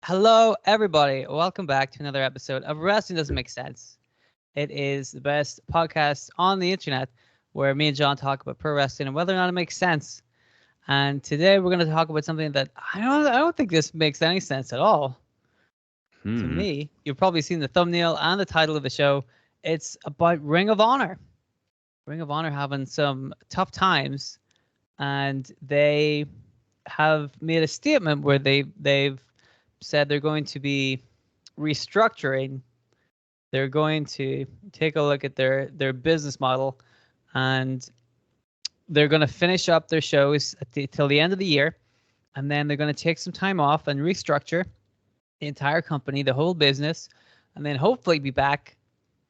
Hello, everybody. Welcome back to another episode of Wrestling Doesn't Make Sense. It is the best podcast on the internet where me and John talk about pro wrestling and whether or not it makes sense. And today we're going to talk about something that I don't think this makes any sense at all. To Hmm. me, you've probably seen the thumbnail and the title of the show. It's about Ring of Honor. Ring of Honor having some tough times, and they have made a statement where they've said they're going to be restructuring. They're going to take a look at their business model, and they're going to finish up their shows till the end of the year, and then they're going to take some time off and restructure the entire company, the whole business, and then hopefully be back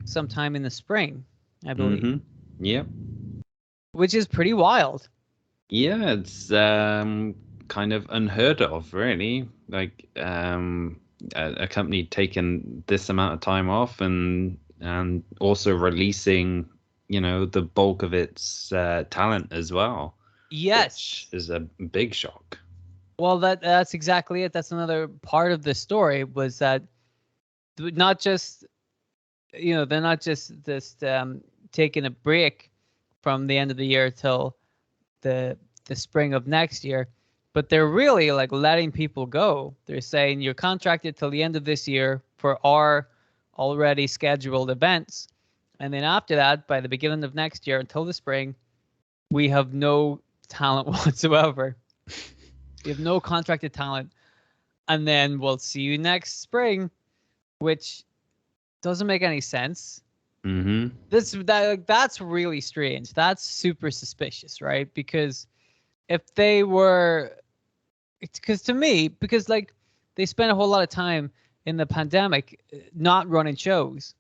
sometime in the spring, I believe. Yep. Which is pretty wild. Yeah, it's kind of unheard of, really. Like a company taking this amount of time off and also releasing, the bulk of its talent as well. Yes. Which is a big shock. Well, that's exactly it. That's another part of the story, was that not just, they're not just taking a break from the end of the year till the spring of next year, but they're really like letting people go. They're saying you're contracted till the end of this year for our already scheduled events, and then after that, by the beginning of next year until the spring, we have no talent whatsoever. We have no contracted talent, and then we'll see you next spring, which doesn't make any sense. Mm-hmm. That's really strange. That's super suspicious, right? Because if they were, because to me, because like they spent a whole lot of time in the pandemic not running shows.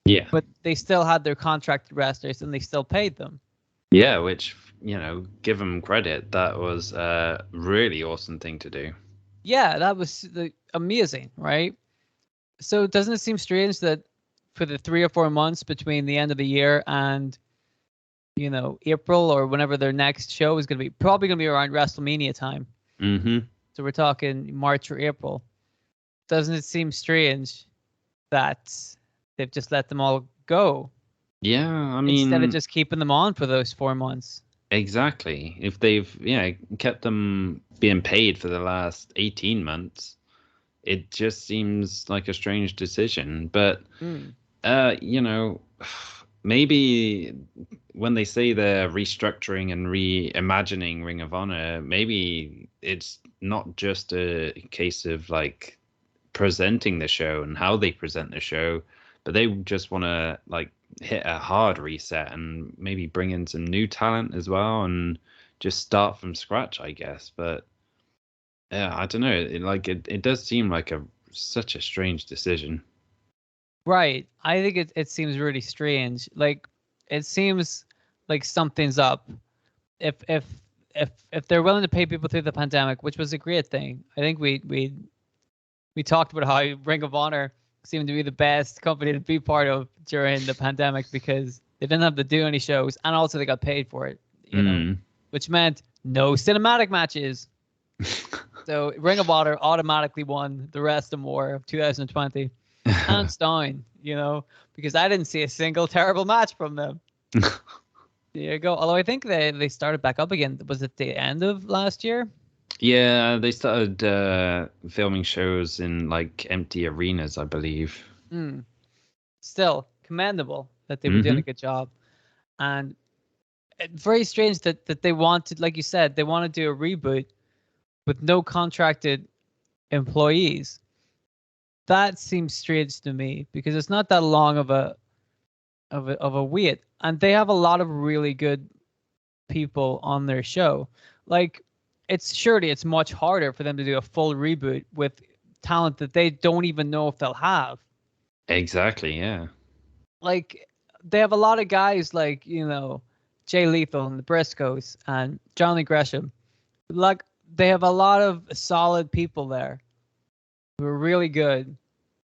Yeah. But they still had their contracted wrestlers and they still paid them. Yeah, which, give them credit. That was a really awesome thing to do. Yeah, that was amazing, right? So doesn't it seem strange that for the 3 or 4 months between the end of the year and April or whenever their next show is going to be, probably going to be around WrestleMania time. Mm-hmm. So we're talking March or April. Doesn't it seem strange that they've just let them all go? Yeah, I mean, instead of just keeping them on for those 4 months. Exactly. If they've kept them being paid for the last 18 months, it just seems like a strange decision. But maybe when they say they're restructuring and reimagining Ring of Honor, maybe it's not just a case of like presenting the show and how they present the show, but they just want to like hit a hard reset and maybe bring in some new talent as well and just start from scratch, I guess. But yeah, I don't know. It does seem like such a strange decision. Right. I think it seems really strange. Like it seems like something's up. If they're willing to pay people through the pandemic, which was a great thing. I think we talked about how Ring of Honor seemed to be the best company to be part of during the pandemic because they didn't have to do any shows and also they got paid for it, which meant no cinematic matches. So Ring of Honor automatically won the rest and more of 2020. Hands down, because I didn't see a single terrible match from them. There you go. Although I think they started back up again. Was it the end of last year? Yeah, they started filming shows in like empty arenas, I believe. Still commendable that they were doing a good job. And very strange that they wanted, like you said, they want to do a reboot with no contracted employees. That seems strange to me because it's not that long of a wait, and they have a lot of really good people on their show. Like it's much harder for them to do a full reboot with talent that they don't even know if they'll have. Exactly, yeah. Like they have a lot of guys like, Jay Lethal and the Briscoes and Johnny Gresham. Like they have a lot of solid people there who are really good.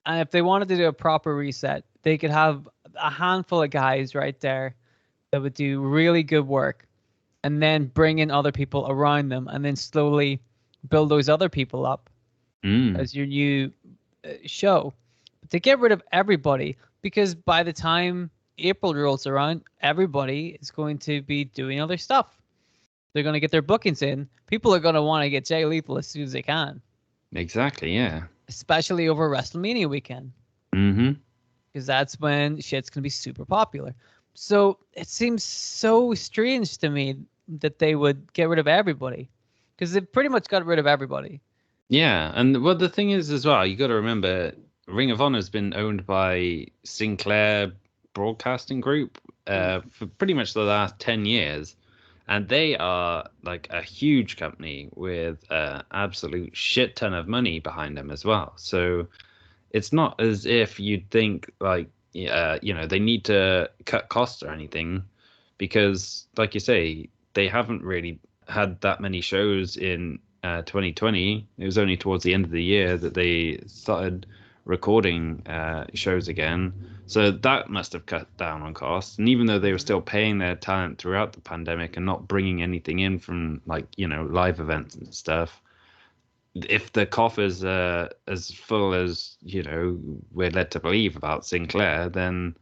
And if they wanted to do a proper reset, they could have a handful of guys right there that would do really good work and then bring in other people around them and then slowly build those other people up. as your new show. But to get rid of everybody, because by the time April rolls around, everybody is going to be doing other stuff. They're going to get their bookings in. People are going to want to get Jay Lethal as soon as they can. Exactly, yeah. Especially over WrestleMania weekend. Mm-hmm. Because that's when shit's going to be super popular. So it seems so strange to me that they would get rid of everybody. Because they've pretty much got rid of everybody. Yeah, and well, the thing is as well, you got to remember, Ring of Honor has been owned by Sinclair Broadcasting Group for pretty much the last 10 years. And they are like a huge company with absolute shit ton of money behind them as well. So it's not as if you'd think like, they need to cut costs or anything, because like you say, they haven't really had that many shows in 2020. It was only towards the end of the year that they started recording shows again. So that must have cut down on costs. And even though they were still paying their talent throughout the pandemic and not bringing anything in from live events and stuff, if the coffers are as full as we're led to believe about Sinclair, then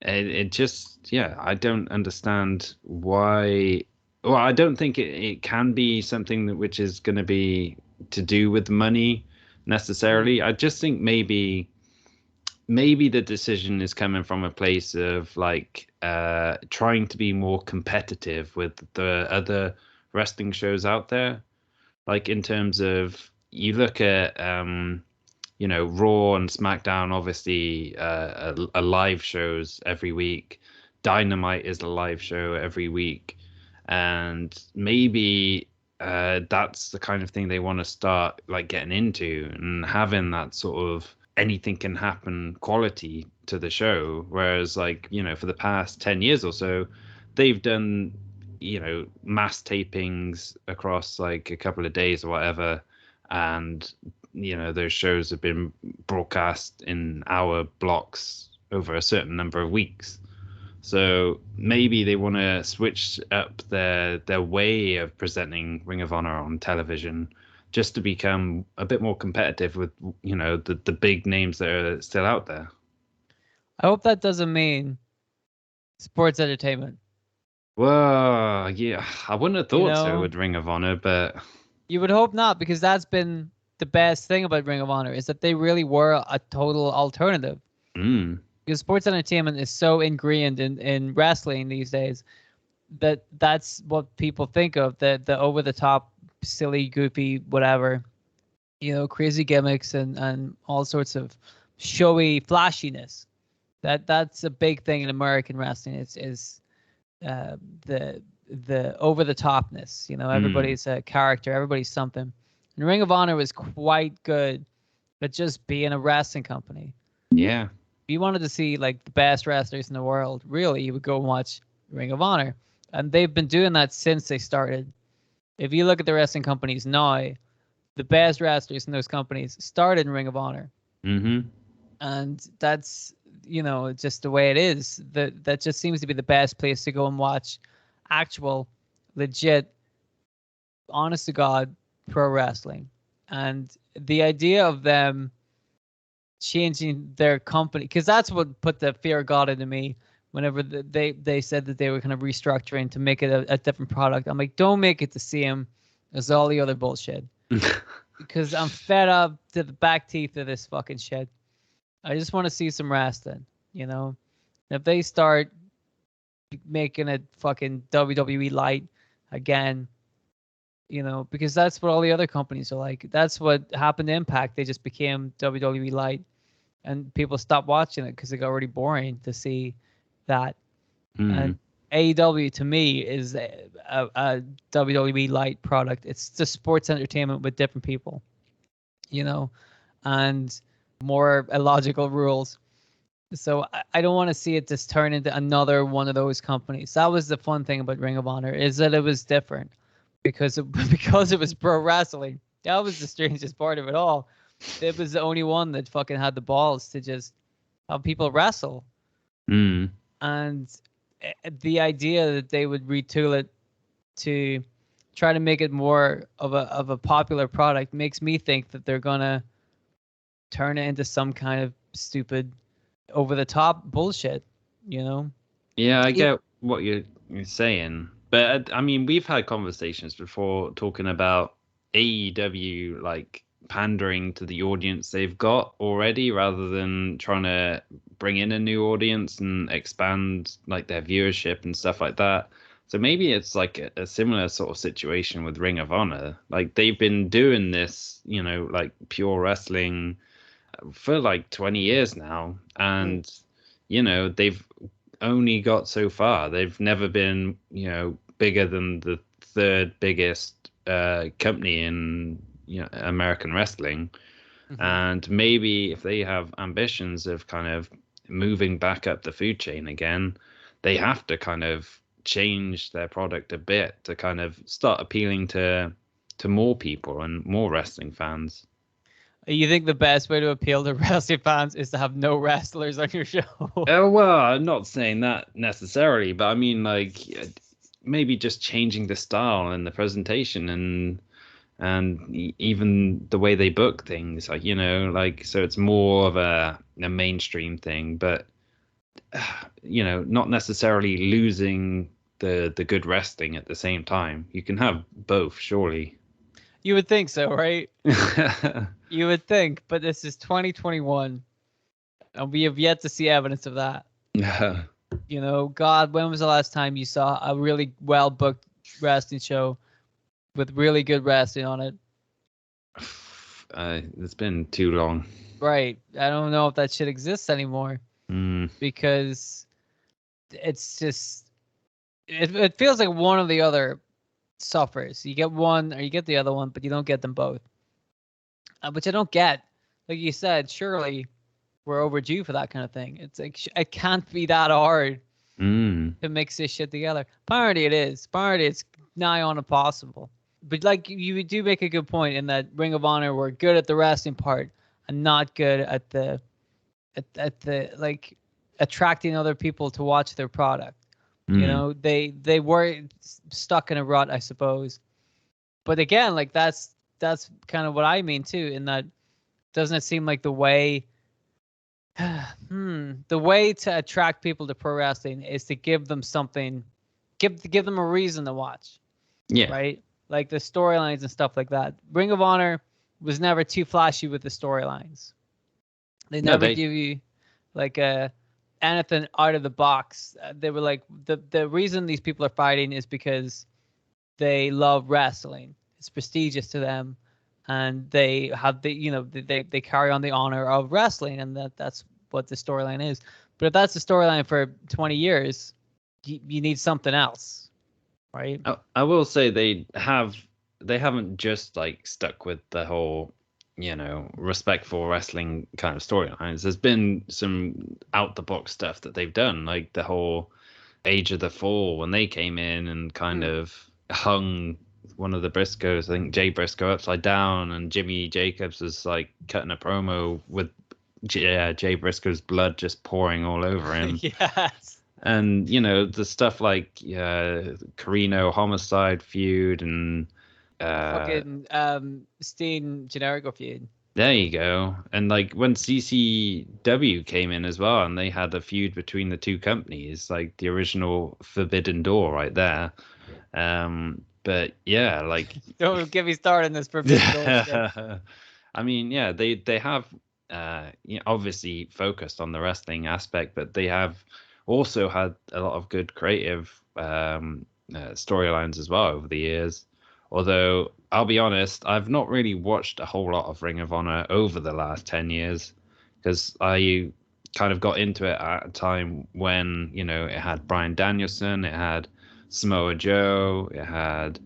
it just, I don't understand why. Well, I don't think it can be something which is going to be to do with money necessarily. I just think maybe the decision is coming from a place of like trying to be more competitive with the other wrestling shows out there. Like in terms of, you look at Raw and SmackDown, obviously are live shows every week. Dynamite is a live show every week, and maybe that's the kind of thing they want to start like getting into, and having that sort of anything can happen quality to the show. Whereas like, for the past 10 years or so, they've done mass tapings across like a couple of days or whatever, and those shows have been broadcast in hour blocks over a certain number of weeks. So maybe they want to switch up their way of presenting Ring of Honor on television, just to become a bit more competitive with the big names that are still out there. I hope that doesn't mean sports entertainment. Well, yeah, I wouldn't have thought so with Ring of Honor, but you would hope not, because that's been the best thing about Ring of Honor, is that they really were a total alternative. Because sports entertainment is so ingrained in wrestling these days that's what people think of, the over the top, silly, goofy, whatever, crazy gimmicks and all sorts of showy flashiness. That's a big thing in American wrestling. Is the over the topness. Everybody's a character, everybody's something. And Ring of Honor was quite good at just being a wrestling company. Yeah. If you wanted to see like the best wrestlers in the world, really, you would go and watch Ring of Honor. And they've been doing that since they started. If you look at the wrestling companies now, the best wrestlers in those companies started in Ring of Honor. Mm-hmm. And that's, just the way it is. That just seems to be the best place to go and watch actual, legit, honest to God pro wrestling. And the idea of them changing their company, because that's what put the fear of God into me whenever they said that they were kind of restructuring to make it a different product. I'm like, don't make it the same as all the other bullshit. Because I'm fed up to the back teeth of this fucking shit. I just want to see some wrestling, If they start making it fucking WWE light again, because that's what all the other companies are like. That's what happened to Impact. They just became WWE light, and people stopped watching it because it got already boring to see that. And AEW to me is a WWE light product. It's just sports entertainment with different people, and more illogical rules. So I don't want to see it just turn into another one of those companies. That was the fun thing about Ring of Honor, is that it was different because it was pro wrestling. That was the strangest part of it all. It was the only one that fucking had the balls to just have people wrestle. And the idea that they would retool it to try to make it more of a popular product makes me think that they're gonna turn it into some kind of stupid, over the top bullshit. You know? Yeah, I get what you're saying, but I mean, we've had conversations before talking about AEW like pandering to the audience they've got already, rather than trying to bring in a new audience and expand like their viewership and stuff like that. So maybe it's like a similar sort of situation with Ring of Honor. Like they've been doing this, you know, like pure wrestling for like 20 years now, and you know, they've only got so far. They've never been, you know, bigger than the third biggest company in, you know, American wrestling. And maybe if they have ambitions of kind of moving back up the food chain again, they have to kind of change their product a bit to kind of start appealing to more people and more wrestling fans. You think the best way to appeal to wrestling fans is to have no wrestlers on your show? Oh, well, I'm not saying that necessarily, but I mean, like, maybe just changing the style and the presentation and even the way they book things, like, you know, like, so it's more of a mainstream thing, but you know, not necessarily losing the good wrestling at the same time. You can have both, surely. You would think so, right? You would think, but this is 2021, and we have yet to see evidence of that. You know, God, when was the last time you saw a really well booked wrestling show with really good wrestling on it? It's been too long. Right. I don't know if that shit exists anymore, because it's just it feels like one or the other suffers. You get one or you get the other one, but you don't get them both. Which I don't get. Like you said, surely we're overdue for that kind of thing. It's like it can't be that hard to mix this shit together. Apparently it is. Apparently it's nigh on impossible. But like you do make a good point in that Ring of Honor were good at the wrestling part and not good at the like attracting other people to watch their product. You know, they were stuck in a rut, I suppose. But again, like that's kind of what I mean too, in that doesn't it seem like the way the way to attract people to pro wrestling is to give them something, give them a reason to watch. Yeah. Right? Like the storylines and stuff like that. Ring of Honor was never too flashy with the storylines. They never give you like anything out of the box. They were like the reason these people are fighting is because they love wrestling. It's prestigious to them, and they have they carry on the honor of wrestling, and that's what the storyline is. But if that's the storyline for 20 years, you need something else, right? I will say they haven't just like stuck with the whole, you know, respectful wrestling kind of storylines. There's been some out the box stuff that they've done, like the whole Age of the Fall when they came in and kind of hung one of the Briscoes, I think Jay Briscoe, upside down, and Jimmy Jacobs was like cutting a promo with Jay Briscoe's blood just pouring all over him. Yes. And you know, the stuff like Carino Homicide feud and fucking Steen Generico feud. There you go. And like when CCW came in as well, and they had a feud between the two companies, like the original Forbidden Door right there. But yeah, like don't get me started in this Forbidden Door. I mean, yeah, they have you know, obviously focused on the wrestling aspect, but they have also had a lot of good creative storylines as well over the years. Although I'll be honest, I've not really watched a whole lot of Ring of Honor over the last 10 years, because I kind of got into it at a time when, you know, it had Bryan Danielson, it had Samoa Joe, it had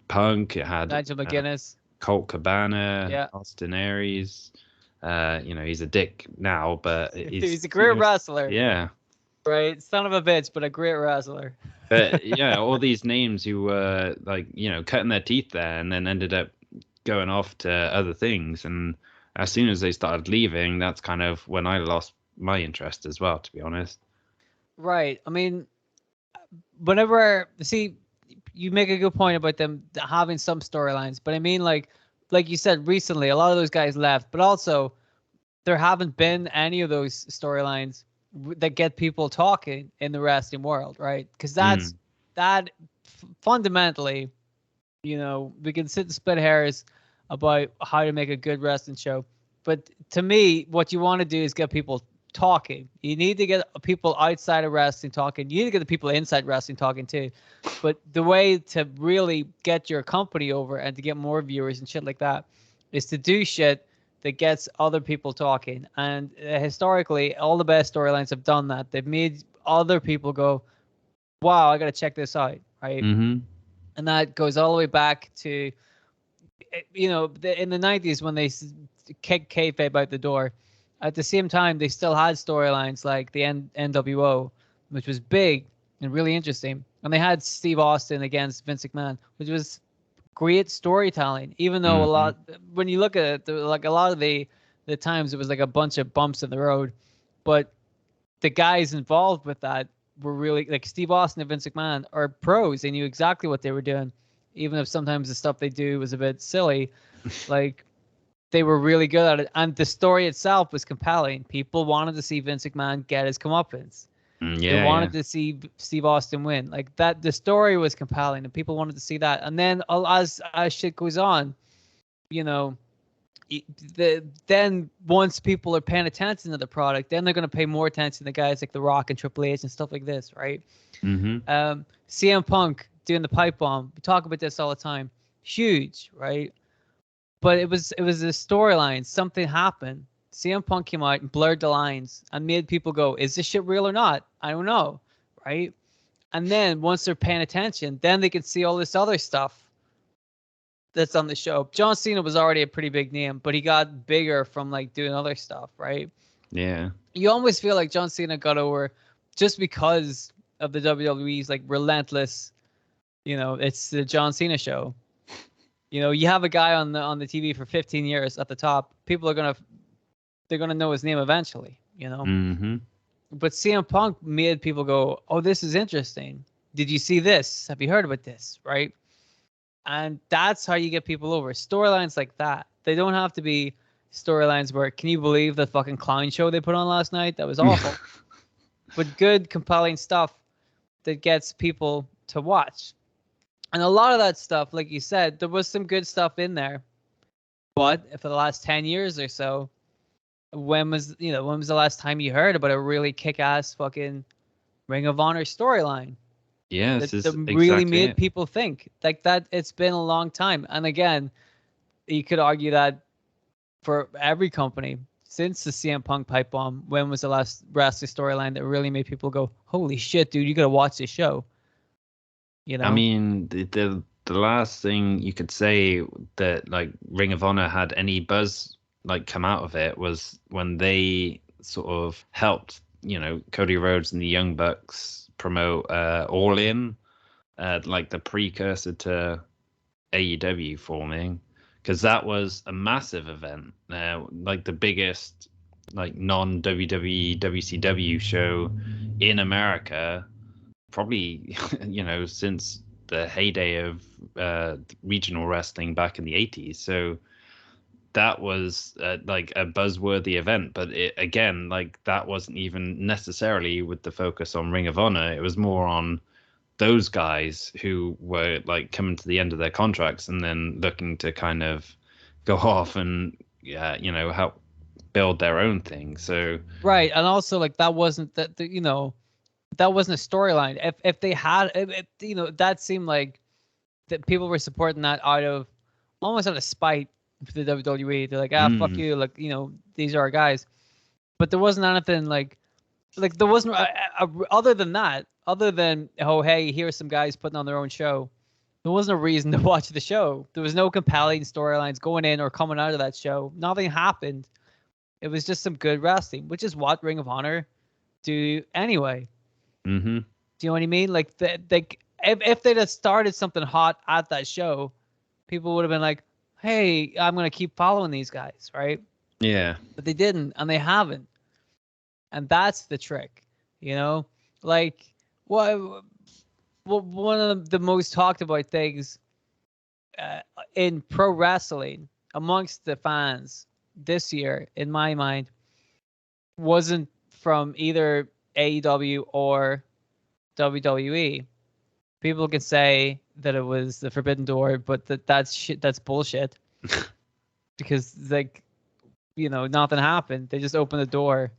Punk, it had Nigel McGuinness, Colt Cabana, Austin Aries. You know, he's a dick now, but he's a great wrestler. Yeah. Right, son of a bitch, but a great wrestler. But yeah, all these names who were like, you know, cutting their teeth there and then ended up going off to other things. And as soon as they started leaving, that's kind of when I lost my interest as well, to be honest. Right. I mean, whenever you make a good point about them having some storylines, but I mean, like you said recently, a lot of those guys left, but also there haven't been any of those storylines that get people talking in the wrestling world, right? Because that fundamentally, you know, we can sit and split hairs about how to make a good wrestling show, but to me, what you want to do is get people talking. You need to get people outside of wrestling talking. You need to get the people inside wrestling talking too. But the way to really get your company over and to get more viewers and shit like that is to do shit that gets other people talking. And historically, all the best storylines have done that. They've made other people go, wow, I got to check this out, right? Mm-hmm. And that goes all the way back to, you know, in the 90s when they kicked kayfabe out the door. At the same time, they still had storylines like the NWO, which was big and really interesting. And they had Steve Austin against Vince McMahon, which was great storytelling. Even though a lot, when you look at it, like a lot of the times, it was like a bunch of bumps in the road. But the guys involved with that were really, like Steve Austin and Vince McMahon are pros. They knew exactly what they were doing, even if sometimes the stuff they do was a bit silly. Like, they were really good at it, and the story itself was compelling. People wanted to see Vince McMahon get his comeuppance. They wanted to see Steve Austin win. Like that, the story was compelling, and people wanted to see that. And then as shit goes on, you know, then once people are paying attention to the product, then they're going to pay more attention to guys like The Rock and Triple H and stuff like this, right? CM Punk doing the pipe bomb. We talk about this all the time. Huge, right? But it was a storyline. Something happened. CM Punk came out and blurred the lines and made people go, is this shit real or not? I don't know, right? And then once they're paying attention, then they can see all this other stuff that's on the show. John Cena was already a pretty big name, but he got bigger from like doing other stuff, right? Yeah. You always feel like John Cena got over just because of the WWE's like relentless, you know, it's the John Cena show. You know, you have a guy on the TV for 15 years at the top. People are they're gonna know his name eventually. You know. But CM Punk made people go, "Oh, this is interesting. Did you see this? Have you heard about this?" Right? And that's how you get people over. Storylines like that. They don't have to be storylines where, can you believe the fucking clown show they put on last night? That was awful. But good, compelling stuff that gets people to watch. And a lot of that stuff, like you said, there was some good stuff in there. But for the last 10 years or so, when was the last time you heard about a really kick-ass fucking Ring of Honor storyline? Yeah, this is that really made people think. Like that, it's been a long time. And again, you could argue that for every company since the CM Punk pipe bomb, when was the last wrestling storyline that really made people go, holy shit, dude, you gotta watch this show? You know? I mean, the last thing you could say that like Ring of Honor had any buzz like come out of it was when they sort of helped, you know, Cody Rhodes and the Young Bucks promote All In, like the precursor to AEW forming, because that was a massive event, like the biggest like non-WWE WCW show in America, probably, you know, since the heyday of regional wrestling back in the 80s. So that was like a buzzworthy event, but it, again, like that wasn't even necessarily with the focus on Ring of Honor. It was more on those guys who were like coming to the end of their contracts and then looking to kind of go off and you know, help build their own thing. So right, and also like that wasn't you know, that wasn't a storyline. If they had, you know, that seemed like that people were supporting that out of almost out of spite for the WWE. They're like, fuck you, like, you know, these are our guys. But there wasn't anything like there wasn't other than that, other than, oh hey, here's some guys putting on their own show. There wasn't a reason to watch the show. There was no compelling storylines going in or coming out of that show. Nothing happened. It was just some good wrestling, which is what Ring of Honor do anyway. Do you know what I mean? Like, if they'd have started something hot at that show, people would have been like, hey, I'm going to keep following these guys, right? Yeah. But they didn't, and they haven't. And that's the trick, you know? Like, well, one of the most talked about things in pro wrestling amongst the fans this year, in my mind, wasn't from either AEW or WWE. People can say that it was the Forbidden Door, but that's shit. That's bullshit. Because like, nothing happened. They just opened the door.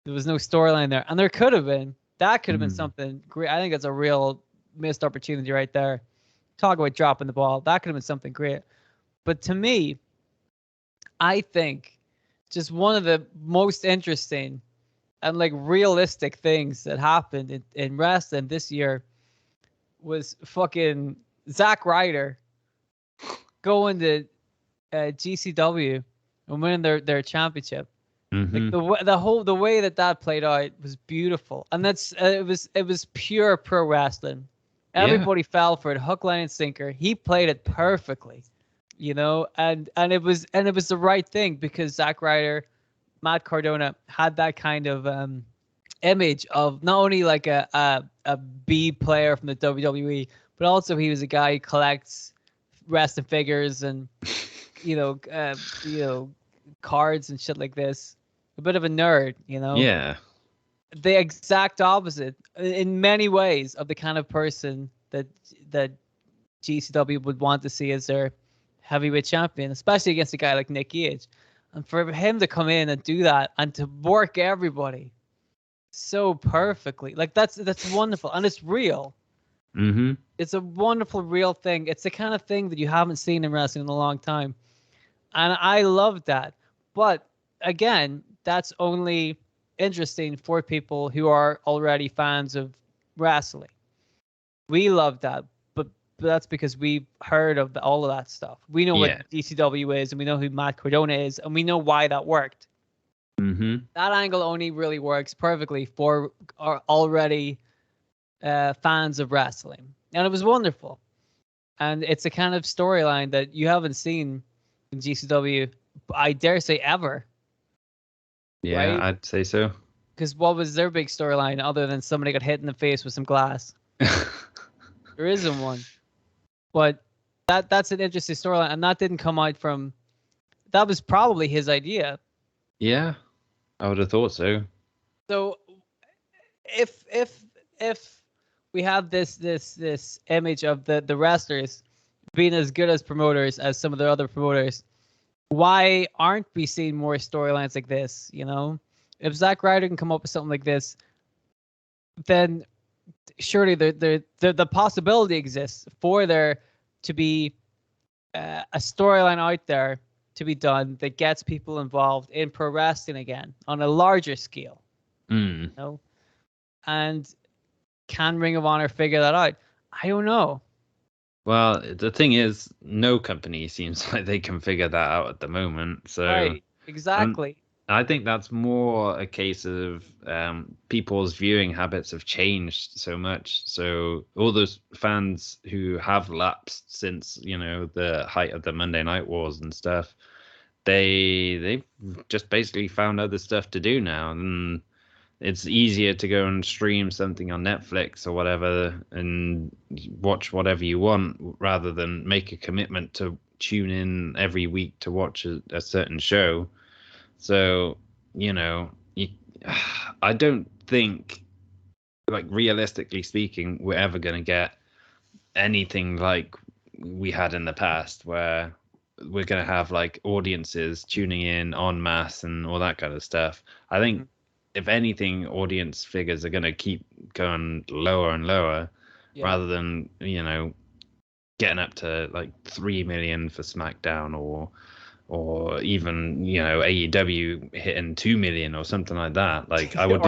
There was no storyline there, and there could have been. That could have been something great. I think that's a real missed opportunity right there. Talk about dropping the ball. That could have been something great. But to me, I think just one of the most interesting and like realistic things that happened in wrestling this year was fucking Zack Ryder going to GCW and winning their championship. Mm-hmm. Like the way that played out was beautiful, and that's it was pure pro wrestling. Everybody fell for it, hook, line, and sinker. He played it perfectly, and it was the right thing because Zack Ryder, Matt Cardona had that kind of image of not only like a B player from the WWE, but also he was a guy who collects wrestling figures and cards and shit like this. A bit of a nerd, Yeah. The exact opposite in many ways of the kind of person that GCW would want to see as their heavyweight champion, especially against a guy like Nick Gage. And for him to come in and do that and to work everybody so perfectly, like that's wonderful, and it's real. Mm-hmm. It's a wonderful, real thing. It's the kind of thing that you haven't seen in wrestling in a long time, and I love that. But again, that's only interesting for people who are already fans of wrestling. We love that, but that's because we've heard of all of that stuff. We know what DCW is, and we know who Matt Cardona is, and we know why that worked. Mm-hmm. That angle only really works perfectly for our already fans of wrestling, and it was wonderful. And it's a kind of storyline that you haven't seen in GCW, I dare say, ever. Yeah, right? I'd say so. Because what was their big storyline other than somebody got hit in the face with some glass? There isn't one. But that's an interesting storyline, and that didn't come out from. That was probably his idea. Yeah, I would have thought so. So, if we have this image of the wrestlers being as good as promoters as some of the other promoters, why aren't we seeing more storylines like this? If Zack Ryder can come up with something like this, then surely the possibility exists for there to be a storyline out there to be done that gets people involved in pro wrestling again on a larger scale. And can Ring of Honor figure that out? I don't know. Well, the thing is, no company seems like they can figure that out at the moment. So right, exactly. I think that's more a case of people's viewing habits have changed so much. So all those fans who have lapsed since, the height of the Monday Night Wars and stuff, they've just basically found other stuff to do now, and it's easier to go and stream something on Netflix or whatever and watch whatever you want rather than make a commitment to tune in every week to watch a certain show. So, I don't think, like, realistically speaking, we're ever going to get anything like we had in the past where we're going to have like audiences tuning in en masse and all that kind of stuff. I think if anything, audience figures are going to keep going lower and lower rather than, getting up to like 3 million for SmackDown or even, AEW hitting 2 million or something like that. Like I would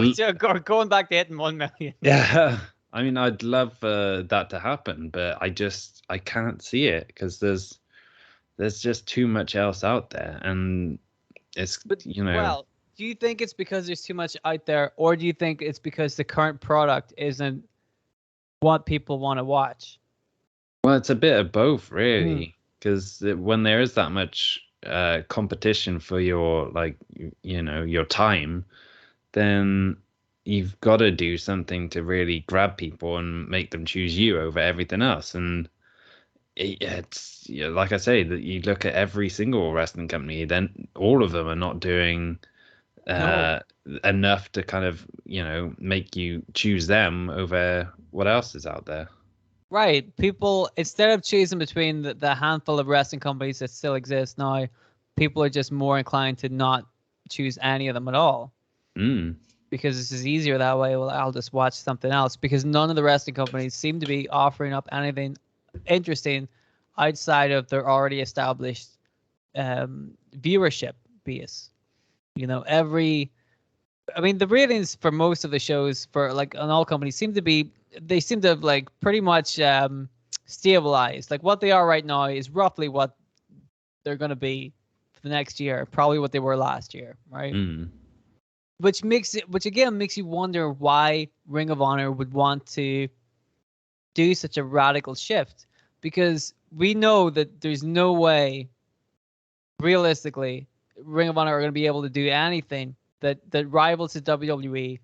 going back to hitting 1 million. Yeah. I mean, I'd love that to happen, but I can't see it because there's just too much else out there, and it's Well, do you think it's because there's too much out there, or do you think it's because the current product isn't what people want to watch? Well, it's a bit of both, really, because when there is that much competition for your your time, then you've got to do something to really grab people and make them choose you over everything else. And it's like I say, that you look at every single wrestling company, then all of them are not doing enough to kind of make you choose them over what else is out there. Right. People, instead of choosing between the handful of wrestling companies that still exist now, people are just more inclined to not choose any of them at all. Because this is easier that way. Well, I'll just watch something else, because none of the wrestling companies seem to be offering up anything interesting outside of their already established viewership base. The ratings for most of the shows for like on all companies seem to have like pretty much stabilized. Like what they are right now is roughly what they're going to be for the next year, probably what they were last year, right? Which again makes you wonder why Ring of Honor would want to do such a radical shift, because we know that there's no way realistically Ring of Honor are going to be able to do anything that rivals the WWE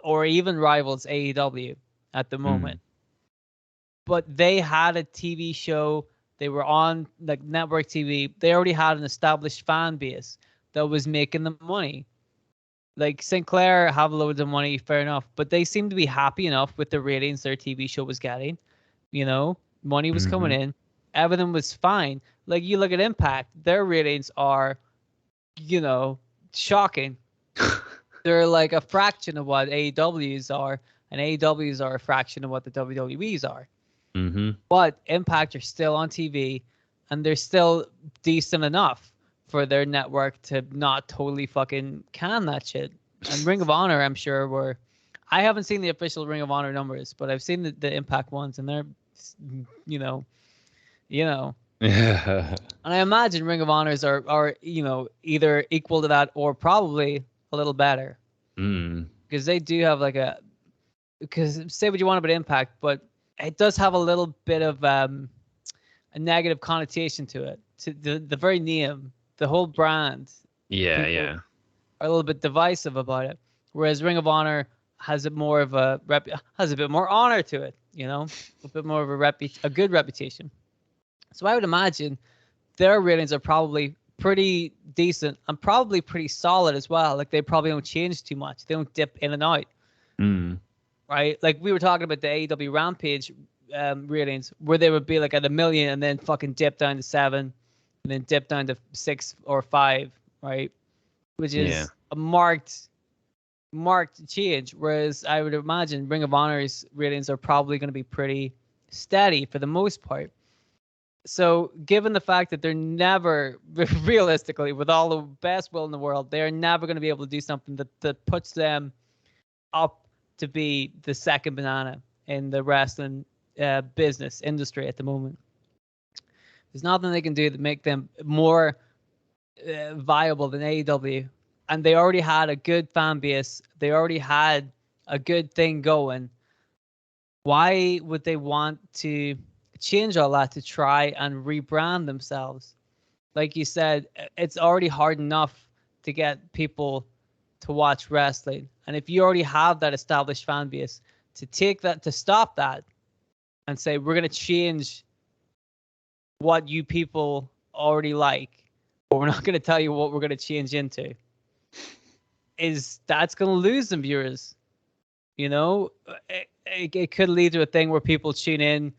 or even rivals AEW at the moment. But they had a TV show. They were on like network TV. They already had an established fan base that was making them money. Like Sinclair have loads of money, fair enough, but they seem to be happy enough with the ratings their TV show was getting. Money was coming in. Everything was fine. Like you look at Impact, their ratings are, shocking. They're like a fraction of what AEW's are, and AEW's are a fraction of what the WWE's are. But Impact are still on TV, and they're still decent enough for their network to not totally fucking can that shit. And Ring of Honor, I'm sure I haven't seen the official Ring of Honor numbers, but I've seen the Impact ones, and they're, Yeah. And I imagine Ring of Honors are either equal to that or probably a little better. Because they do have because say what you want about Impact, but it does have a little bit of a negative connotation to it. To the very name, the whole brand. Yeah. Are a little bit divisive about it. Whereas Ring of Honor has a bit more honor to it, a bit more of a good reputation. So I would imagine their ratings are probably pretty decent and probably pretty solid as well. Like they probably don't change too much. They don't dip in and out. Right? Like we were talking about the AEW Rampage ratings, where they would be like at 1 million and then fucking dip down to 7 and then dip down to 6 or 5, right? Which is a marked change. Whereas I would imagine Ring of Honor's ratings are probably going to be pretty steady for the most part. So given the fact that they're never, realistically, with all the best will in the world, they're never going to be able to do something that puts them up to be the second banana in the wrestling business industry at the moment. There's nothing they can do to make them more viable than AEW. And they already had a good fan base. They already had a good thing going. Why would they want to change all that to try and rebrand themselves? Like you said, it's already hard enough to get people to watch wrestling. And if you already have that established fan base, to stop that and say, we're going to change what you people already like, but we're not going to tell you what we're going to change into, that's going to lose some viewers. It could lead to a thing where people tune in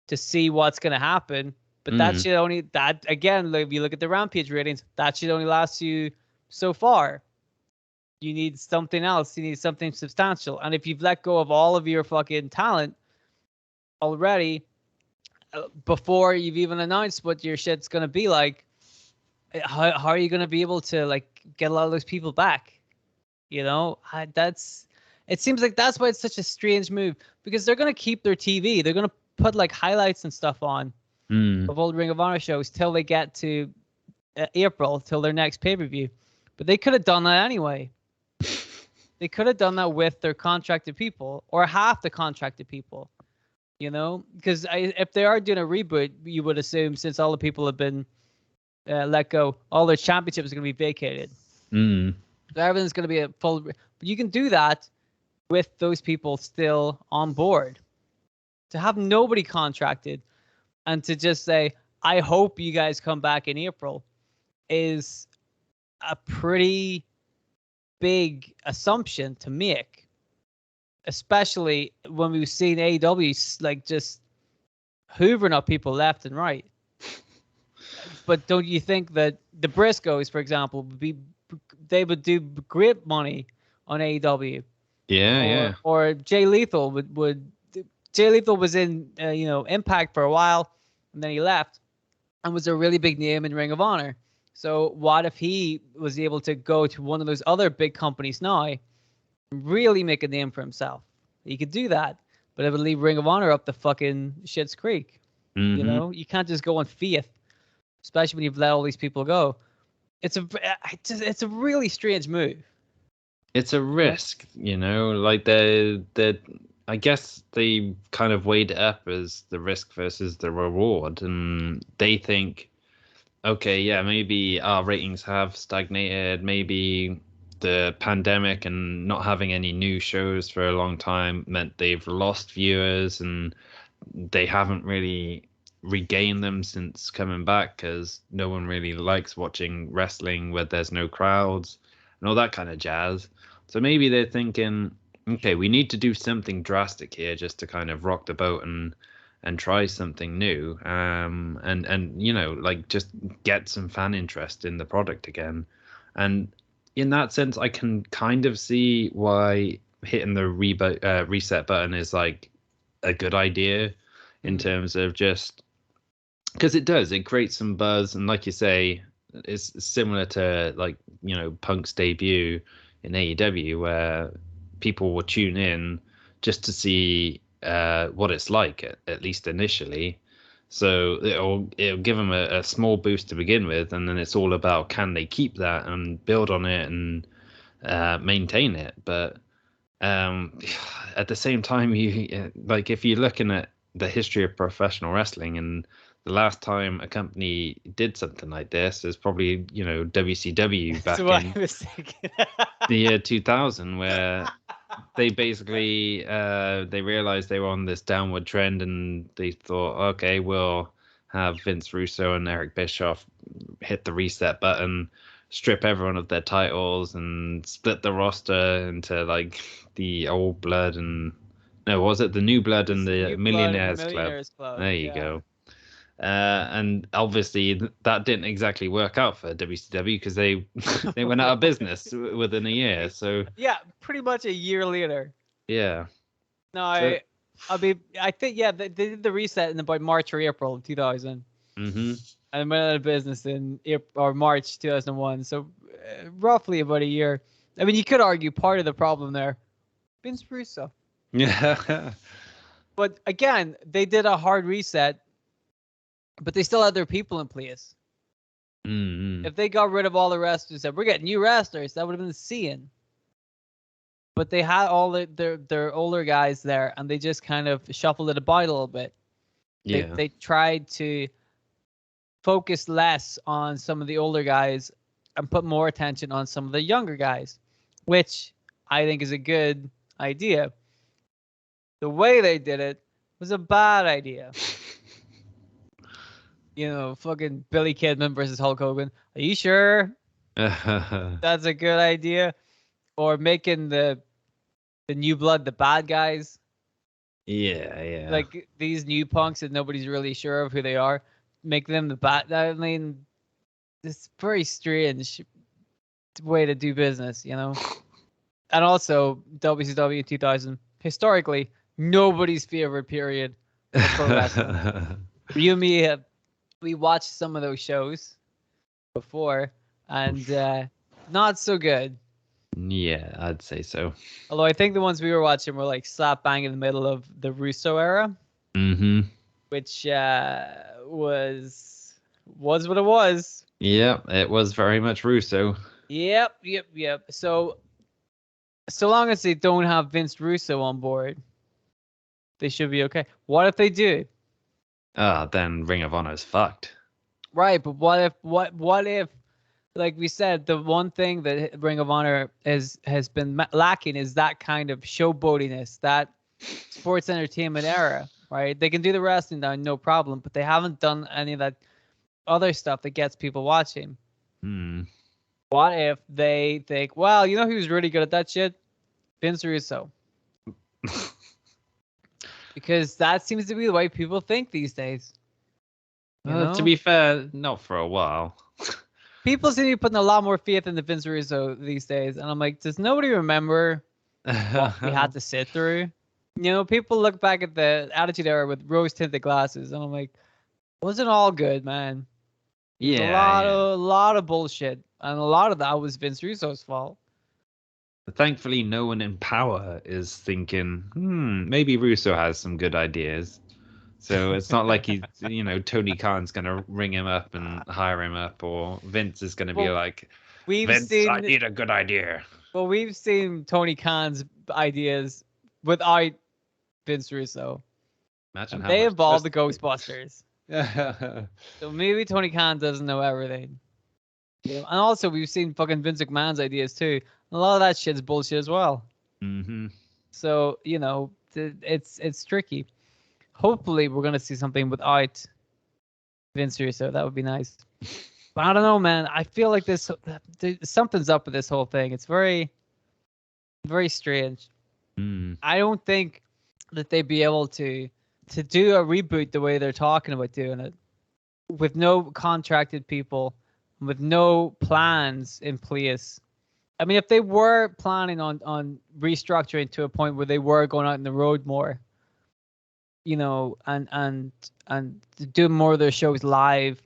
to see what's going to happen, but that should only, again, if you look at the Rampage ratings, that should only last you so far. You need something else. You need something substantial. And if you've let go of all of your fucking talent already, before you've even announced what your shit's going to be like, how are you going to be able to like get a lot of those people back? It seems like that's why it's such a strange move, because they're going to keep their TV. They're going to put like highlights and stuff on of old Ring of Honor shows till they get to April, till their next pay-per-view. But they could have done that anyway. They could have done that with their contracted people or half the contracted people, because if they are doing a reboot, you would assume, since all the people have been let go, all their championships are going to be vacated. So everything's going to be a full. But you can do that with those people still on board. To have nobody contracted and to just say, I hope you guys come back in April, is a pretty big assumption to make, especially when we've seen AEW like just hoovering up people left and right. But don't you think that the Briscoes, for example, they would do great money on AEW? Yeah. Or Jay Lethal would Jay Lethal was in Impact for a while, and then he left, and was a really big name in Ring of Honor. So what if he was able to go to one of those other big companies now, and really make a name for himself? He could do that, but it would leave Ring of Honor up the fucking shit's creek. Mm-hmm. You can't just go on faith, especially when you've let all these people go. It's a really strange move. It's a risk, like I guess they kind of weighed it up as the risk versus the reward, and they think, okay, yeah, maybe our ratings have stagnated, maybe the pandemic and not having any new shows for a long time meant they've lost viewers, and they haven't really regained them since coming back, because no one really likes watching wrestling where there's no crowds and all that kind of jazz. So maybe they're thinking, okay, we need to do something drastic here just to kind of rock the boat and try something new, and like just get some fan interest in the product again. And in that sense, I can kind of see why hitting the reset button is like a good idea, in terms of just because it creates some buzz, and like you say, it's similar to like Punk's debut in AEW, where people will tune in just to see what it's like, at least initially. So it'll give them a small boost to begin with, and then it's all about, can they keep that and build on it and maintain it. But at the same time, you like, if you're looking at the history of professional wrestling, and the last time a company did something like this is probably WCW back in the year 2000, where they basically they realized they were on this downward trend, and they thought, okay, we'll have Vince Russo and Eric Bischoff hit the reset button, strip everyone of their titles, and split the roster into like the old blood and no, was it the new blood and the Millionaires Club? There you go. And obviously that didn't exactly work out for WCW, because they went out of business within a year. So yeah, pretty much a year later. Yeah. No, I think they did the reset in about March or April of 2000. Mm-hmm. And went out of business in April or March 2001. So roughly about a year. I mean, you could argue part of the problem there, Vince Russo. Yeah. But again, they did a hard reset, but they still had their people in place. Mm-hmm. If they got rid of all the wrestlers and said, we're getting new wrestlers, that would have been the scene. But they had all their older guys there, and they just kind of shuffled it about a little bit. Yeah. They tried to focus less on some of the older guys and put more attention on some of the younger guys, which I think is a good idea. The way they did it was a bad idea. Fucking Billy Kidman versus Hulk Hogan. Are you sure that's a good idea? Or making the new blood the bad guys? Yeah. Like these new punks that nobody's really sure of who they are, make them the bad. I mean, it's very strange way to do business, And also, WCW 2000, historically, nobody's favorite period of pro wrestling. You and me, we watched some of those shows before, and not so good. Yeah, I'd say so. Although I think the ones we were watching were like slap bang in the middle of the Russo era. Mm-hmm. Which was what it was. Yeah, it was very much Russo. Yep. So long as they don't have Vince Russo on board, they should be okay. What if they do? Then Ring of Honor is fucked. Right, but what if like we said, the one thing that Ring of Honor has been lacking is that kind of showboatiness, that sports entertainment era, right? They can do the wrestling now, no problem, but they haven't done any of that other stuff that gets people watching. What if they think, well, you know who's really good at that shit? Vince Russo. Because that seems to be the way people think these days. To be fair, not for a while. People seem to be putting a lot more faith in the Vince Russo these days. And I'm like, does nobody remember what we had to sit through? You know, people look back at the Attitude Era with rose-tinted glasses, and I'm like, wasn't all good, man. Yeah, a lot of bullshit, and a lot of that was Vince Russo's fault. Thankfully, no one in power is thinking, maybe Russo has some good ideas. So it's not like Tony Khan's going to ring him up and hire him up, or Vince is going to be like, Vince, I need a good idea. Well, we've seen Tony Khan's ideas without Vince Russo. Imagine how they involved the Ghostbusters. So maybe Tony Khan doesn't know everything. And also, we've seen fucking Vince McMahon's ideas too. A lot of that shit's bullshit as well. Mm-hmm. So it's tricky. Hopefully, we're gonna see something without Vince Russo. That would be nice. But I don't know, man. I feel like something's up with this whole thing. It's very, very strange. I don't think that they'd be able to do a reboot the way they're talking about doing it, with no contracted people, with no plans in place. I mean, if they were planning on restructuring to a point where they were going out on the road more, and doing more of their shows live,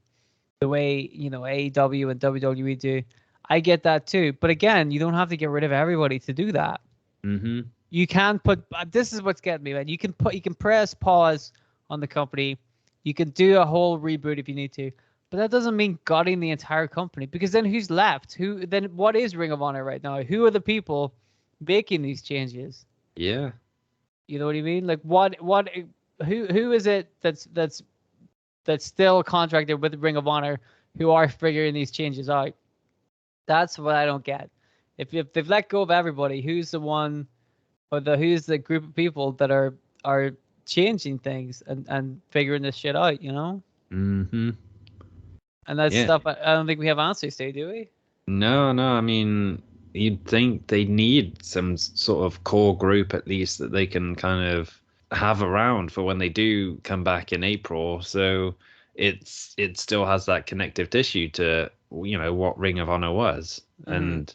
the way AEW and WWE do, I get that too. But again, you don't have to get rid of everybody to do that. Mm-hmm. You can put. This is what's getting me, man. You can press pause on the company. You can do a whole reboot if you need to, but that doesn't mean gutting the entire company, because then who's left? What is Ring of Honor right now? Who are the people making these changes? Yeah. You know what I mean? Like who is it that's still contracted with Ring of Honor who are figuring these changes out? That's what I don't get. If they've let go of everybody, who's the one, or who's the group of people that are changing things and figuring this shit out, Mm-hmm. And that's stuff I don't think we have answers to, do we? No. I mean, you'd think they need some sort of core group at least that they can kind of have around for when they do come back in April. So it still has that connective tissue to what Ring of Honor was, and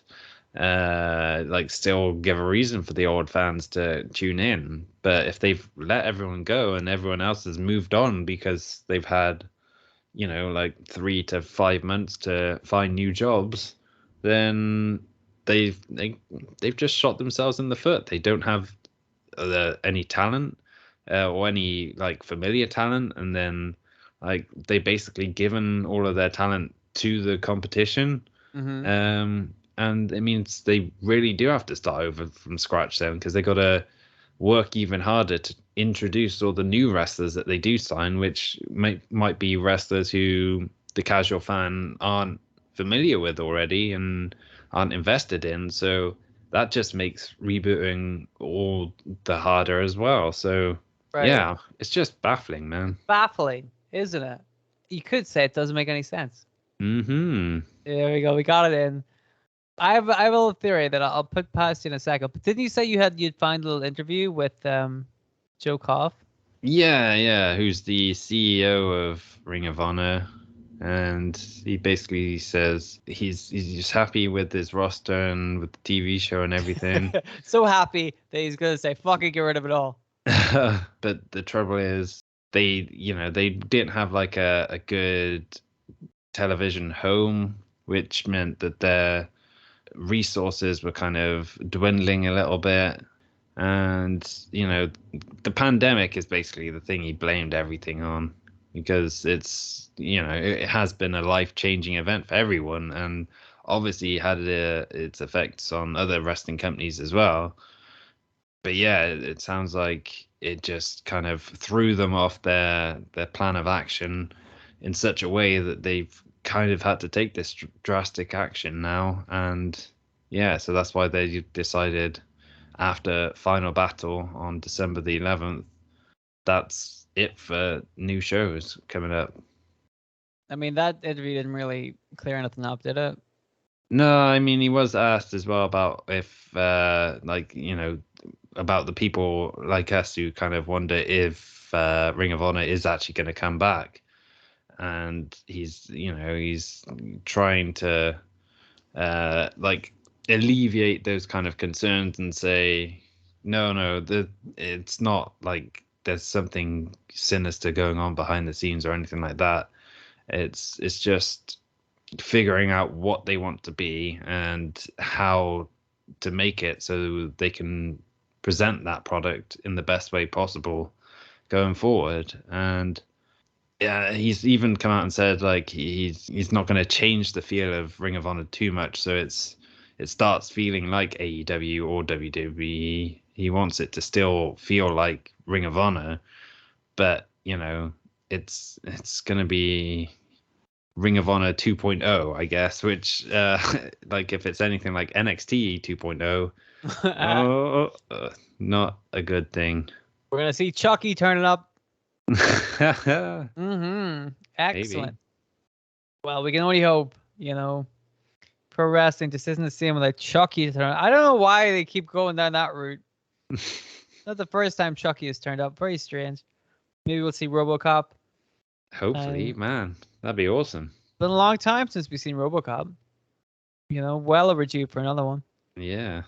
still give a reason for the old fans to tune in. But if they've let everyone go and everyone else has moved on because they've had 3 to 5 months to find new jobs, then they've just shot themselves in the foot. They don't have any talent or any familiar talent, and then they basically given all of their talent to the competition. And it means they really do have to start over from scratch then, because they got to work even harder to introduce all the new wrestlers that they do sign, which might be wrestlers who the casual fan aren't familiar with already and aren't invested in. So that just makes rebooting all the harder as well. So yeah, it's just baffling, man. Baffling, isn't it? You could say it doesn't make any sense. Mm-hmm. There we go. We got it in. I have a little theory that I'll put past you in a second. But didn't you say you'd find a little interview with Joe Koff? Yeah. Who's the CEO of Ring of Honor, and he basically says he's just happy with his roster and with the TV show and everything. So happy that he's gonna say fucking get rid of it all. But the trouble is, they didn't have a good television home, which meant that their resources were kind of dwindling a little bit. And the pandemic is basically the thing he blamed everything on, because it's it has been a life-changing event for everyone, and obviously had its effects on other wrestling companies as well. But yeah, it sounds like it just kind of threw them off their plan of action in such a way that they've kind of had to take this drastic action now, and yeah, so that's why they decided after Final Battle on December the 11th, that's it for new shows coming up. I mean, that interview didn't really clear anything up, did it? No, I mean, he was asked as well about if, like, you know, about the people like us who kind of wonder if Ring of Honor is actually going to come back. And he's, you know, he's trying to, like, alleviate those kind of concerns and say, no, it's not like there's something sinister going on behind the scenes or anything like that. It's just figuring out what they want to be and how to make it so they can present that product in the best way possible going forward. And yeah, he's even come out and said like he's not going to change the feel of Ring of Honor too much, so it starts feeling like AEW or WWE. He wants it to still feel like Ring of Honor, but you know, it's going to be Ring of Honor 2.0, I guess, which like if it's anything like NXT 2.0, not a good thing. We're gonna see Chucky turning up. Excellent. Maybe. Well, we can only hope, you know. Pro wrestling just isn't the same with like Chucky turn. I don't know why they keep going down that route. Not the first time Chucky has turned up. Very strange. Maybe we'll see RoboCop. Hopefully, man, that'd be awesome. Been a long time since we've seen RoboCop. You know, well overdue for another one. Yeah.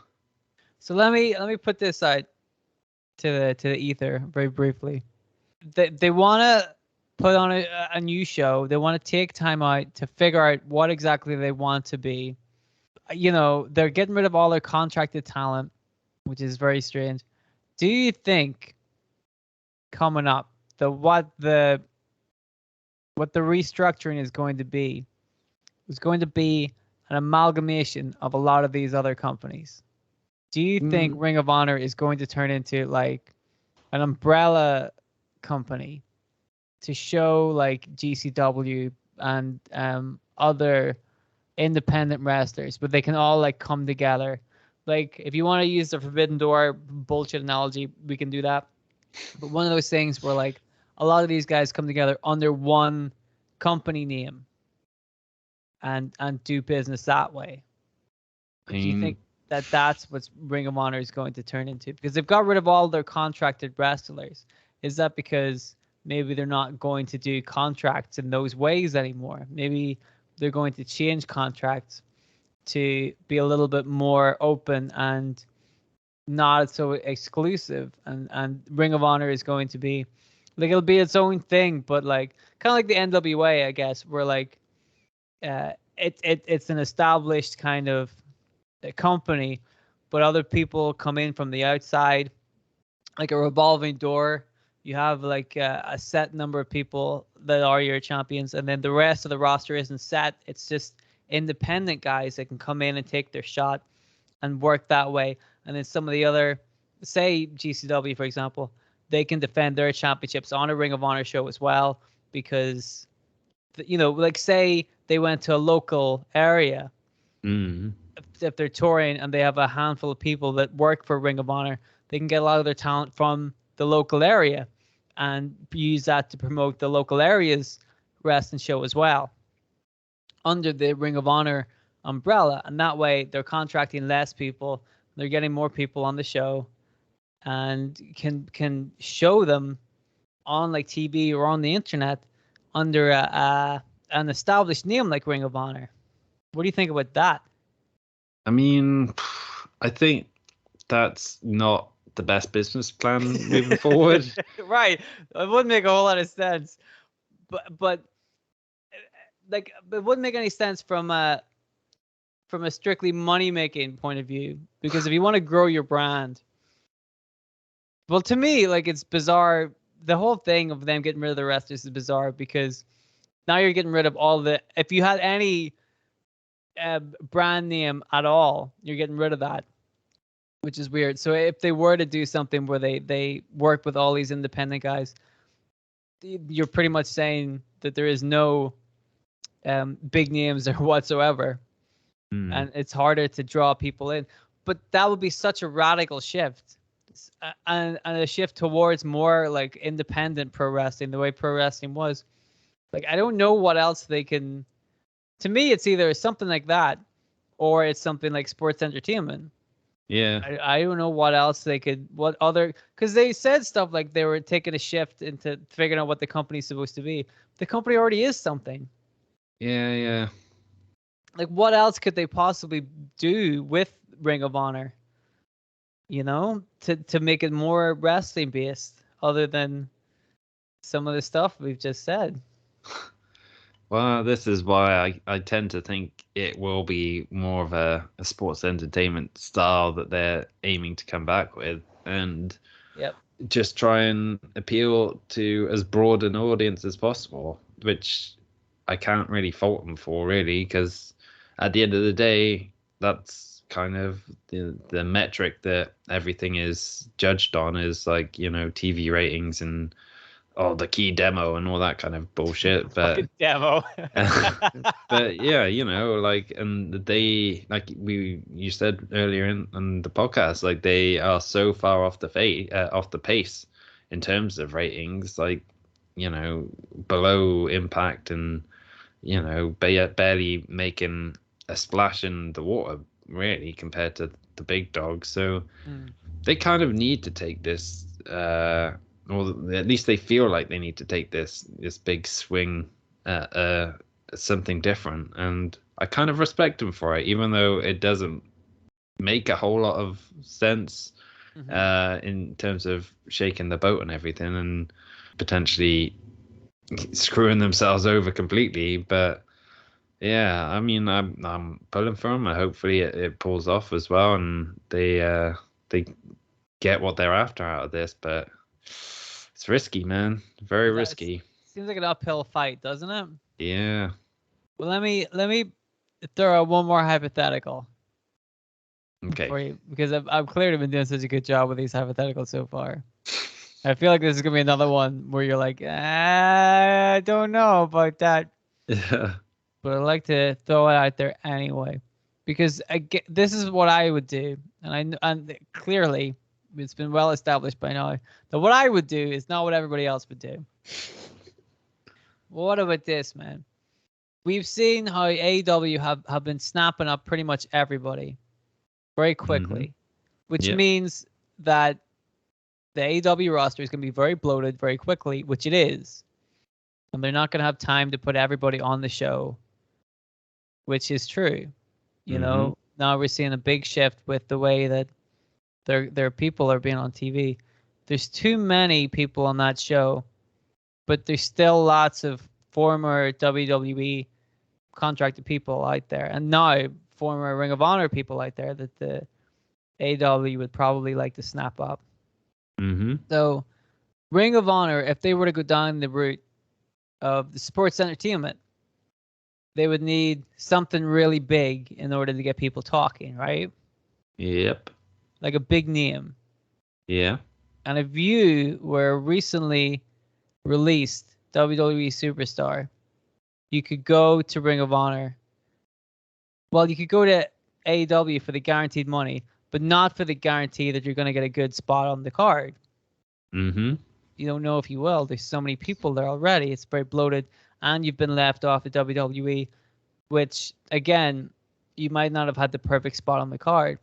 So let me put this side to the ether very briefly. They want to put on a new show. They want to take time out to figure out what exactly they want to be. You know, they're getting rid of all their contracted talent, which is very strange. Do you think coming up what the restructuring is going to be an amalgamation of a lot of these other companies? Do you think Ring of Honor is going to turn into like an umbrella company to show like GCW and other independent wrestlers, but they can all like come together? Like if you want to use the Forbidden Door bullshit analogy, we can do that. But one of those things where like a lot of these guys come together under one company name and do business that way. Do you think that's what Ring of Honor is going to turn into? Because they've got rid of all their contracted wrestlers. Is that because maybe they're not going to do contracts in those ways anymore? Maybe they're going to change contracts to be a little bit more open and not so exclusive. And Ring of Honor is going to be like, it'll be its own thing, but like kind of like the NWA, I guess, where like it's an established kind of company, but other people come in from the outside, like a revolving door. You have like a set number of people that are your champions, and then the rest of the roster isn't set. It's just independent guys that can come in and take their shot and work that way. And then some of the other, say GCW, for example, they can defend their championships on a Ring of Honor show as well, because, you know, like say they went to a local area. If they're touring and they have a handful of people that work for Ring of Honor, they can get a lot of their talent from the local area and use that to promote the local area's wrestling show as well under the Ring of Honor umbrella. And that way they're contracting less people, they're getting more people on the show, and can show them on like TV or on the internet under an established name like Ring of Honor. What do you think about that? I mean, I think that's not the best business plan moving forward. Right. It wouldn't make a whole lot of sense. But like, it wouldn't make any sense from a strictly money-making point of view, because if you want to grow your brand, well, to me, like, it's bizarre. The whole thing of them getting rid of the wrestlers is bizarre, because now you're getting rid of all the, if you had any brand name at all, you're getting rid of that, which is weird. So if they were to do something where they work with all these independent guys, you're pretty much saying that there is no big names or whatsoever, and it's harder to draw people in. But that would be such a radical shift, and a shift towards more like independent pro wrestling, the way pro wrestling was. Like, I don't know what else they can. To me, it's either something like that, or it's something like sports entertainment. Yeah. I don't know what else they could, what other, because they said stuff like they were taking a shift into figuring out what the company's supposed to be. The company already is something. Yeah. Like, what else could they possibly do with Ring of Honor? You know, to make it more wrestling based, other than some of the stuff we've just said. Well, this is why I tend to think it will be more of a sports entertainment style that they're aiming to come back with, and Yep. just try and appeal to as broad an audience as possible, which I can't really fault them for, really, because at the end of the day, that's kind of the metric that everything is judged on, is like, TV ratings and the key demo and all that kind of bullshit. But Fucking demo. but yeah, like, and they, like you said earlier in the podcast, like, they are so far off the pace in terms of ratings, like, below Impact, and barely making a splash in the water, really, compared to the big dogs. So they kind of need to take this, or at least they feel like they need to take this big swing at something different. And I kind of respect them for it, even though it doesn't make a whole lot of sense in terms of shaking the boat and everything, and potentially screwing themselves over completely. But yeah, I mean, I'm pulling for them. Hopefully it pulls off as well, and they get what they're after out of this. But it's risky, man. Very risky. Seems like an uphill fight, doesn't it? Yeah. Well, let me throw out one more hypothetical. Okay. For you, because I've clearly been doing such a good job with these hypotheticals so far. I feel like this is gonna be another one where you're like, I don't know about that. Yeah. But I'd like to throw it out there anyway, because this is what I would do, and clearly it's been well established by now that what I would do is not what everybody else would do. What about this, man? We've seen how AEW have been snapping up pretty much everybody very quickly, which means that the AEW roster is going to be very bloated very quickly, which it is. And they're not going to have time to put everybody on the show, which is true. You know, now we're seeing a big shift with the way that their people are being on TV. There's too many people on that show, but there's still lots of former WWE contracted people out there, and now former Ring of Honor people out there that the AEW would probably like to snap up. So Ring of Honor, if they were to go down the route of the sports entertainment, they would need something really big in order to get people talking, right? Yep. Like a big name. Yeah. And if you were a recently released WWE superstar, you could go to Ring of Honor. Well, you could go to AEW for the guaranteed money, but not for the guarantee that you're going to get a good spot on the card. You don't know if you will. There's so many people there already. It's very bloated, and you've been left off the WWE, which, again, you might not have had the perfect spot on the card.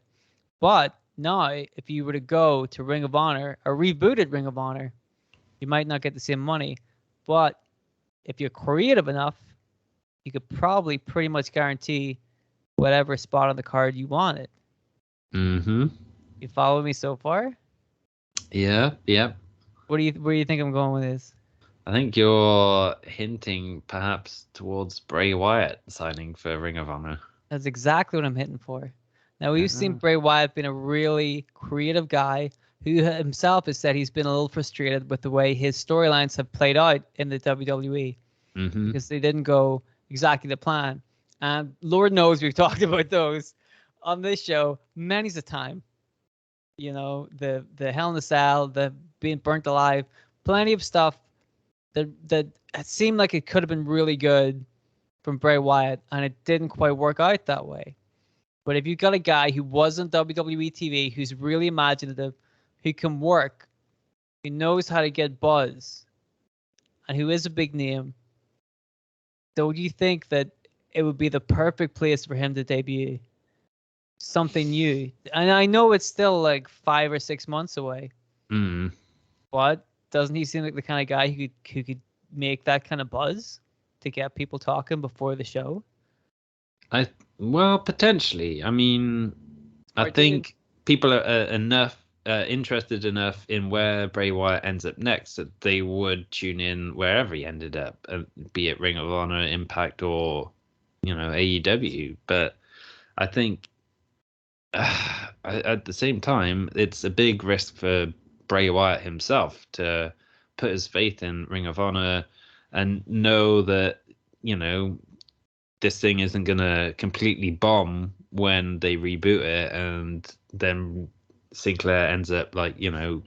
But now, if you were to go to Ring of Honor, a rebooted Ring of Honor, you might not get the same money. But if you're creative enough, you could probably pretty much guarantee whatever spot on the card you wanted. You follow me so far? Yeah. Where do you think I'm going with this? I think you're hinting perhaps towards Bray Wyatt signing for Ring of Honor. That's exactly what I'm hitting for. Now, we've seen Bray Wyatt being a really creative guy who himself has said he's been a little frustrated with the way his storylines have played out in the WWE because they didn't go exactly the plan. And Lord knows we've talked about those on this show many a time. You know, the Hell in a Cell, the being burnt alive, plenty of stuff that seemed like it could have been really good, from Bray Wyatt, and it didn't quite work out that way. But if you've got a guy who was on WWE TV, who's really imaginative, who can work, who knows how to get buzz, and who is a big name, don't you think that it would be the perfect place for him to debut something new? And I know it's still like 5 or 6 months away, but doesn't he seem like the kind of guy who could make that kind of buzz to get people talking before the show? Well, potentially. I mean, I think people are interested enough in where Bray Wyatt ends up next that they would tune in wherever he ended up, be it Ring of Honor, Impact, or AEW. But I think at the same time, it's a big risk for Bray Wyatt himself to put his faith in Ring of Honor and know that this thing isn't going to completely bomb when they reboot it, and then Sinclair ends up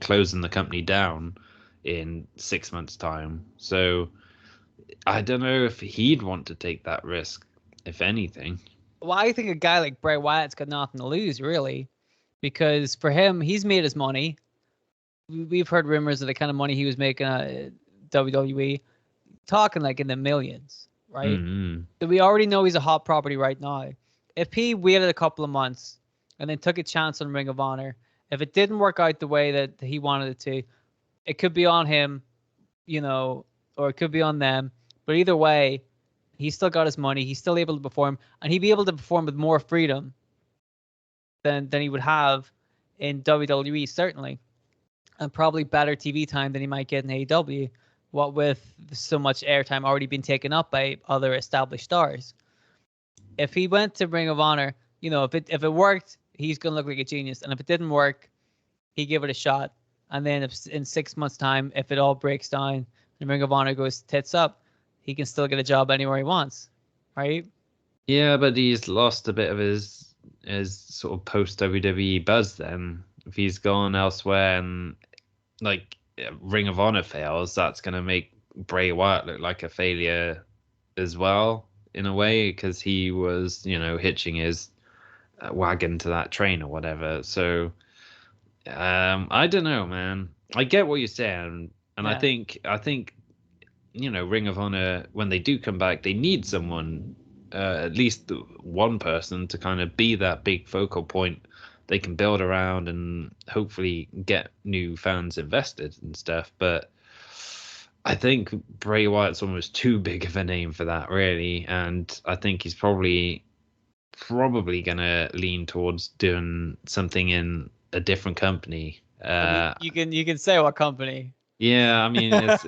closing the company down in 6 months' time. So I don't know if he'd want to take that risk, if anything. Well, I think a guy like Bray Wyatt's got nothing to lose, really, because for him, he's made his money. We've heard rumors of the kind of money he was making at WWE, talking like in the millions, right? Mm-hmm. So we already know he's a hot property right now. If he waited a couple of months and then took a chance on Ring of Honor, if it didn't work out the way that he wanted it to, it could be on him, or it could be on them. But either way, he's still got his money. He's still able to perform, and he'd be able to perform with more freedom than he would have in WWE, certainly, and probably better TV time than he might get in AEW. What with so much airtime already being taken up by other established stars. If he went to Ring of Honor, if it worked, he's gonna look like a genius, and if it didn't work, he give it a shot. And then if in 6 months' time, if it all breaks down and Ring of Honor goes tits up, he can still get a job anywhere he wants, right? Yeah, but he's lost a bit of his sort of post WWE buzz then. If he's gone elsewhere and Ring of Honor fails, that's going to make Bray Wyatt look like a failure as well, in a way, because he was, hitching his wagon to that train or whatever. So I don't know, man. I get what you're saying, and Yeah. I think Ring of Honor, when they do come back, they need someone, at least one person, to kind of be that big focal point they can build around and hopefully get new fans invested and stuff. But I think Bray Wyatt's almost too big of a name for that, really, and I think he's probably gonna lean towards doing something in a different company. You can say what company. Yeah, I mean, it's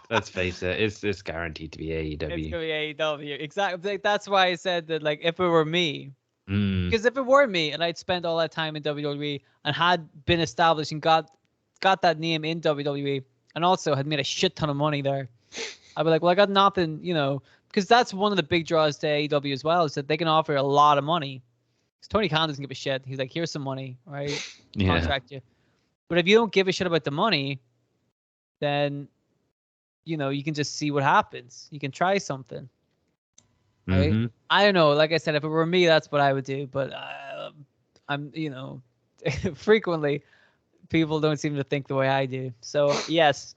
let's face it, it's guaranteed to be AEW. It's gonna be AEW. Exactly. That's why I said that, if it were me, Mm. because if it were me and I'd spent all that time in WWE and had been established and got that name in WWE and also had made a shit ton of money there, I'd be like, well, I got nothing, because that's one of the big draws to AEW as well, is that they can offer a lot of money. Because Tony Khan doesn't give a shit. He's like, here's some money, right? Yeah. Contract you. But if you don't give a shit about the money, then you can just see what happens. You can try something, right? Mm-hmm. I don't know. Like I said, if it were me, that's what I would do. But I'm frequently people don't seem to think the way I do. So yes,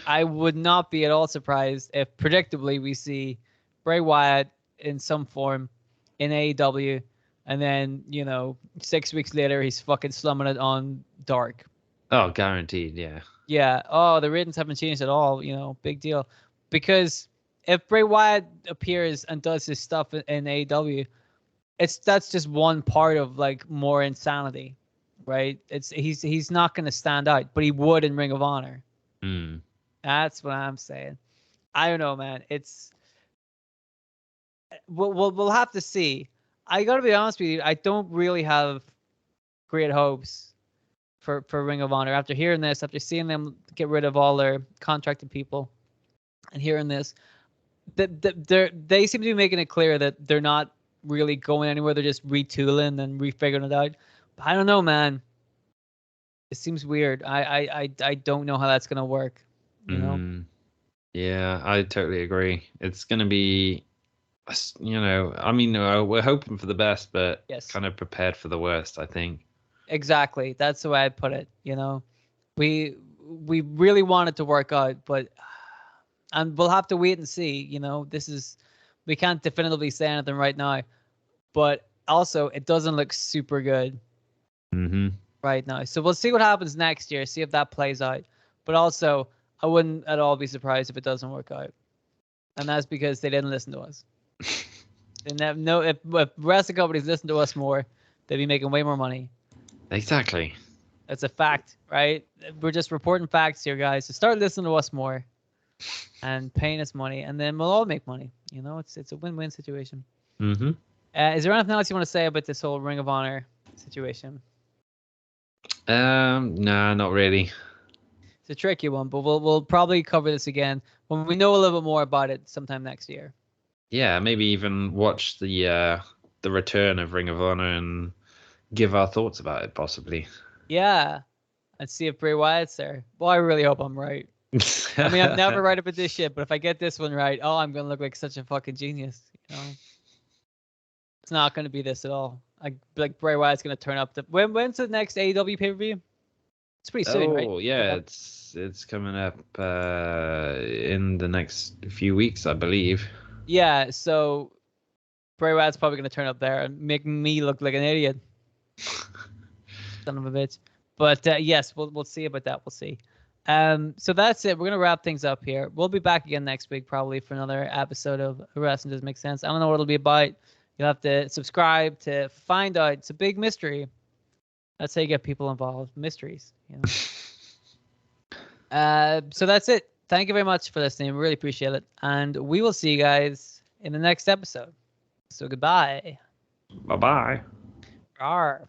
I would not be at all surprised if predictably we see Bray Wyatt in some form in AEW, and then 6 weeks later he's fucking slumming it on Dark. Oh, guaranteed, yeah. Yeah. Oh, the ratings haven't changed at all. Big deal. Because if Bray Wyatt appears and does his stuff in AEW, that's just one part of more insanity, right? He's not going to stand out, but he would in Ring of Honor. Mm. That's what I'm saying. I don't know, man. We'll have to see. I got to be honest with you. I don't really have great hopes for Ring of Honor after hearing this, after seeing them get rid of all their contracted people, and hearing this. They seem to be making it clear that they're not really going anywhere. They're just retooling and refiguring it out. But I don't know, man. It seems weird. I don't know how that's gonna work. Yeah, I totally agree. It's gonna be You know, I mean, we're hoping for the best, but Yes. kind of prepared for the worst, I think. Exactly. That's the way I put it. You know, we really want it to work out, but and we'll have to wait and see. You know, we can't definitively say anything right now, but also it doesn't look super good Mm-hmm. right now. So we'll see what happens next year. See if that plays out. But also, I wouldn't at all be surprised if it doesn't work out, and that's because they didn't listen to us. And if wrestling companies listen to us more, they'd be making way more money. Exactly. That's a fact, right? We're just reporting facts here, guys. So start listening to us more and paying us money, and then we'll all make money. You know, it's a win-win situation. Mm-hmm. Is there anything else you want to say about this whole Ring of Honor situation? No, not really. It's a tricky one, but we'll probably cover this again when we know a little bit more about it sometime next year. Yeah, maybe even watch the return of Ring of Honor and give our thoughts about it, possibly. Yeah, and see if Bray Wyatt's there. Well, I really hope I'm right. I mean, I'm never right about this shit, but if I get this one right, oh, I'm gonna look like such a fucking genius. You know, it's not gonna be this at all. Like Bray Wyatt's gonna turn up. When's the next AEW pay per view? It's pretty soon, right? Oh yeah, it's coming up in the next few weeks, I believe. Yeah, so Bray Wyatt's probably gonna turn up there and make me look like an idiot. Son of a bitch. But yes, we'll see about that. We'll see. So that's it. We're gonna wrap things up here. We'll be back again next week, probably for another episode of Wrestling Doesn't Make Sense. I don't know what it'll be about. You'll have to subscribe to find out. It's a big mystery. That's how you get people involved. Mysteries, you know. So that's it. Thank you very much for listening. We really appreciate it. And we will see you guys in the next episode. So goodbye. Bye-bye. Rawr.